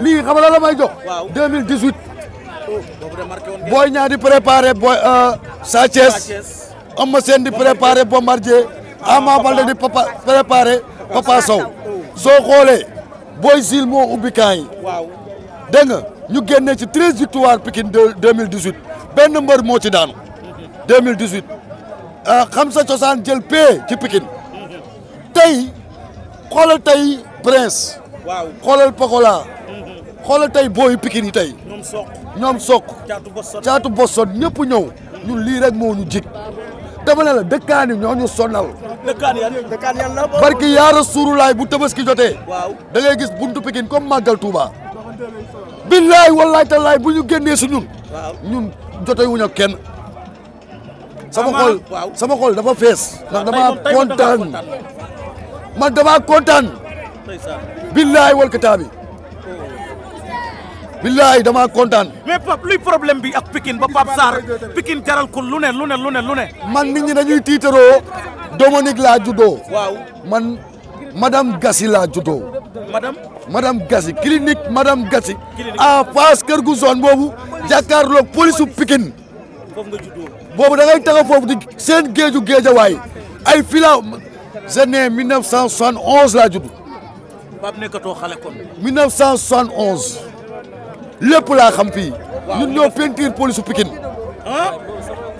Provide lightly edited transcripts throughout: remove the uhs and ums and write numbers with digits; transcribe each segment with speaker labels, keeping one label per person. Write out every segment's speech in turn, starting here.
Speaker 1: lii xam nga la may jox. 2018. Boy Niang di préparé boy Sa Thiès. Eumeu Sène di préparé Bombardier. Ama Baldé di préparé Papa Sow. soo xoolee Boy Sil moo ubbi camp yi. dégg nga ñu génnee ci 13 victoires Pikine 2018 benn mbër moo ci daanu. 2018 xam sa cosaan jël paie ci Pikine. tey xoolal tey Prince. xoolal Pokola. xoolal tey booyu Pikine yi tey. ñoom Sokk caatu Boston ñëpp ñëw ñun lii rek moo ñu jig. dama ne la dëkkaan yi ñoo ñu sonal.
Speaker 2: dëkkaan yan la
Speaker 1: barki yaara suurulaay bu tabaski jotee. da ngay gis buntu Pikine comme màggal Touba. billaay wallaay tallaay bu ñu génnee si ñun. ñun jotee wuñ ak kenn. sama xol dafa fees. ndax damaa kontaan man damaa kontaan. billaay wal kitaabi. billaay damaa kontaan.
Speaker 2: mais Pape luy problème bi ak Pikine ba Pape Sarr Pikine jaral ko lu ne.
Speaker 1: man nit ñi dañuy tiitaroo Dominique laa juddoo. man madame Gassi laa juddoo. madame Gassi clinique madame Gassi. en face kër gu zone boobu jàkkaarloog police su Pikine.
Speaker 2: foofu nga juddoo.
Speaker 1: boobu da ngay taxaw foofu di seen géejawaay ay fila je né 1971 laa judd.
Speaker 2: Pape nekkatoo xale kon.
Speaker 1: 1971. lépp laa xam fii ñun ñoo peinture police su Pikine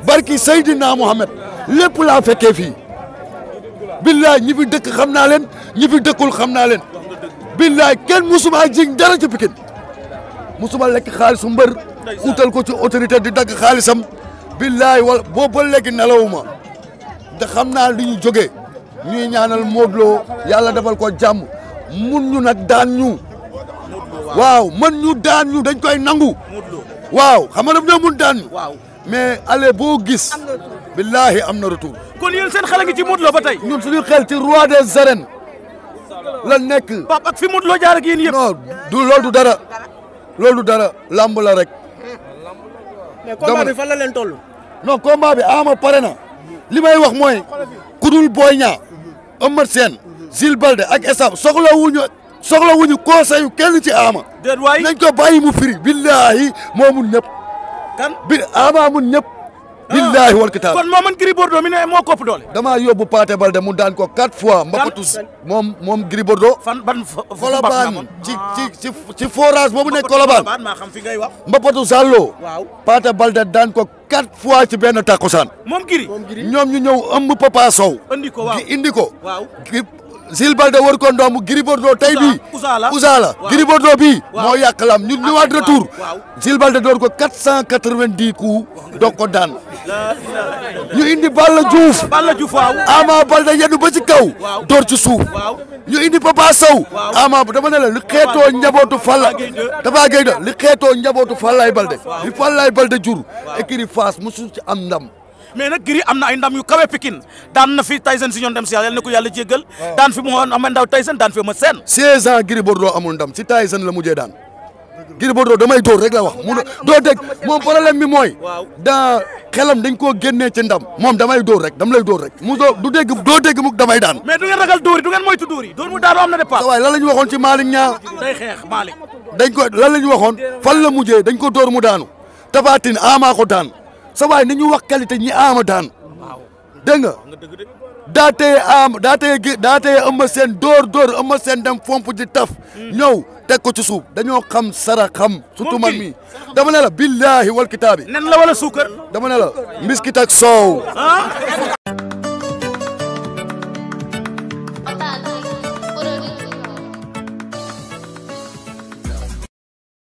Speaker 1: barki Seydina Mohamed lépp laa fekkee fii billaay ñi fi dëkk xam naa leen ñi fi dëkkul xam naa leen billaay kenn musuma jig dara ci Pikine musuma lekk xaalisu mbër utal ko ci autorité di dagg xaalisam billaay wala boobu ba léegi nelawuma te xam naa li ñu jógee ñuy ñaanal Modou Lo yàlla defal ko jàmm mun ñu nag daan ñu. waaw man ñu daan ñu dañ koy nangu. waaw xam nga daf ñoo mun daan ñu. mais allez boo gis. billahi am na retour.
Speaker 2: kon yéen seen xel a ngi ci Modou Lo ba tey.
Speaker 1: ñun suñu xel ci roi des arènes la nekk.
Speaker 2: Pape ak fi Modou Lo jaar ak yéen yëpp.
Speaker 1: non du loolu du dara loolu du dara lamb la rek.
Speaker 2: mais combat bi fan la leen toll.
Speaker 1: non combat bi Ama pare na li may wax mooy ku dul Boy Niang Eumeu Sène Jules Baldé ak Essa soxla wuñu conseil kenn ci Ama.
Speaker 2: déet waay
Speaker 1: nañ ko bàyyi mu firi billahi moo mun ñëpp.
Speaker 2: kan
Speaker 1: Ama mun ñëpp. billahi wal kitaab
Speaker 2: kon moo mën Gris Bordeaux mi ne moo kopp doole.
Speaker 1: damaa yóbbu Paate Balde mu daan ko 4 fois. mbapatu moom Gris Bordeaux.
Speaker 2: fan ban
Speaker 1: Colobane ci forage boobu nekk Colobane.
Speaker 2: maa xam fi ngay wax.
Speaker 1: mbapatu Zallo. waaw Paate Balde daan ko 4 fois ci benn takkusaan.
Speaker 2: moom Gris
Speaker 1: ñoom ñu ñëw ëmb Papa Sow. indi ko waaw. Jules Baldé war ko ndomb Gris Bordeaux tey bii Ousa la Gris Bordeaux bii moo yàq lam ñun ñëwaat retour Jules Baldé door ko 490 coups doog ko daan ñu indi Balla Diouf
Speaker 2: waaw
Speaker 1: Ama Baldé yenn ba ci kaw door ci suuf ñu indi Papa Sow Ama dama ne la li xeetoo njabootu Falla dafa gay da li xeetoo njabootu Fallaye Baldé li Fallaye Baldé jur écurie Fass musu ci am ndam.
Speaker 2: mais nag Gris am na ay ndam yu kawe Pikine daan na fi Tyson si ñoon dem si yàlla na ko yàlla jéggal daan fi mu am ndaw Tyson daan fi ma seen
Speaker 1: 16 ans Gris Bordeaux amul ndam si Tyson la mujjee daan Gris Bordeaux damay dóor rek la wax mun doo dégg moom problème bi mooy daa xelam dañ koo génnee ci ndam moom damay dóor rek dam lay dóor rek mu doo dégg mukk damay daan
Speaker 2: mais du ngeen ragal dóor yi du ngeen moytu dóor yi dóor mu daanu am na départ
Speaker 1: waaye lan la ñu waxoon ci Malick Niang
Speaker 2: day xeex Malick
Speaker 1: dañ ko lan la ñu waxoon fan la mujjee dañ ko dóor mu daanu Tapha Tine Ama ko daan sa waay nañu wax qualité ñi Ama daan dégg nga daa teye Eumeu Sène dóor Eumeu Sène dem fomp ci taf ñëw teg ko ci suuf dañoo xam sara xam surtout man mi dama ne la billahi wal kitaabi
Speaker 2: nen la wala suukar
Speaker 1: dama ne la mbiskit ak soow